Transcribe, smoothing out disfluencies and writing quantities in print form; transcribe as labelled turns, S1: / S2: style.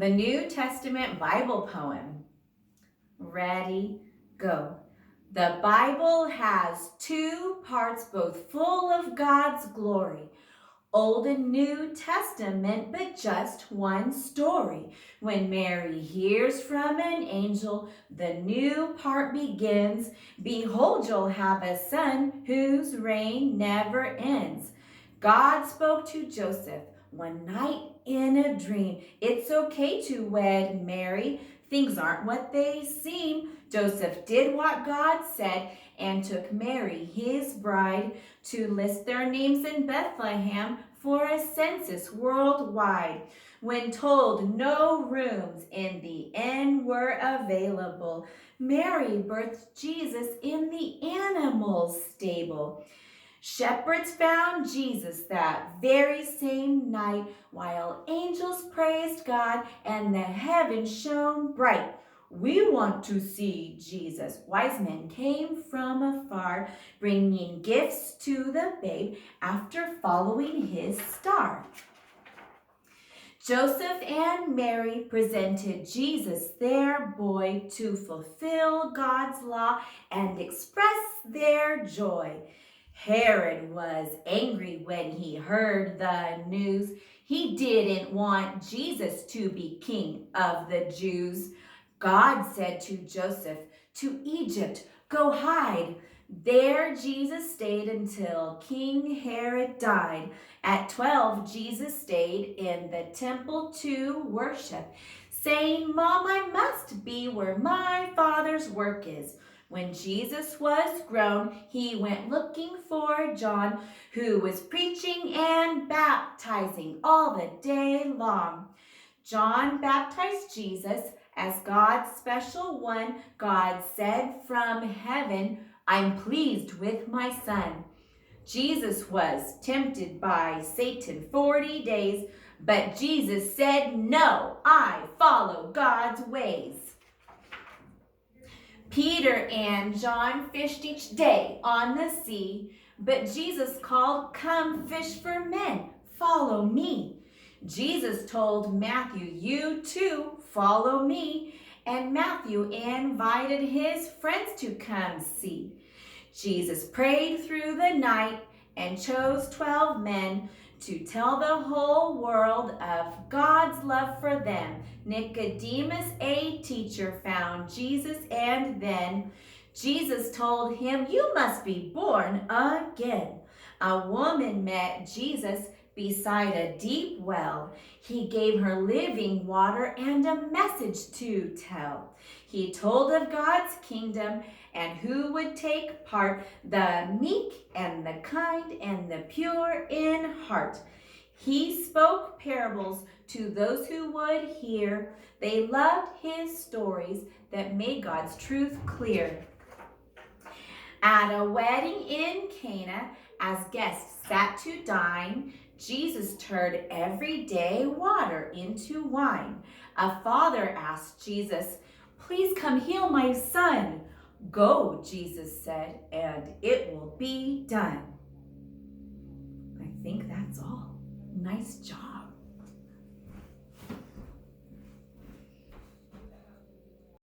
S1: The New Testament Bible poem. Ready, go. The Bible has two parts, both full of God's glory. Old and New Testament, but just one story. When Mary hears from an angel, the new part begins. Behold, you'll have a son whose reign never ends. God spoke to Joseph one night in a dream. It's okay to wed Mary. Things aren't what they seem. Joseph did what God said and took Mary, his bride, to list their names in Bethlehem for a census worldwide. When told no rooms in the inn were available, Mary birthed Jesus in the animal stable. Shepherds found Jesus that very same night, while angels praised God and the heavens shone bright. We want to see Jesus. Wise men came from afar, bringing gifts to the babe after following his star. Joseph and Mary presented Jesus, their boy, to fulfill God's law and express their joy. Herod was angry when he heard the news. He didn't want Jesus to be king of the Jews. God said to Joseph, "To Egypt, go hide." There Jesus stayed until King Herod died. At 12, Jesus stayed in the temple to worship, saying, "Mom, I must be where my Father's work is." When Jesus was grown, he went looking for John, who was preaching and baptizing all the day long. John baptized Jesus as God's special one. God said from heaven, "I'm pleased with my son." Jesus was tempted by Satan 40 days, but Jesus said, "No, I follow God's ways." Peter and John fished each day on the sea, but Jesus called, "Come fish for men, follow me." Jesus told Matthew, "You too, follow me." And Matthew invited his friends to come see. Jesus prayed through the night and chose 12 men to tell the whole world of God's love for them. Nicodemus, a teacher, found Jesus, and then Jesus told him, "You must be born again." A woman met Jesus beside a deep well. He gave her living water and a message to tell. He told of God's kingdom and who would take part, the meek and the kind and the pure in heart. He spoke parables to those who would hear. They loved his stories that made God's truth clear. At a wedding in Cana, as guests sat to dine, Jesus turned everyday water into wine. A father asked Jesus, "Please come heal my son." "Go," Jesus said, "and it will be done." I think that's all. Nice job.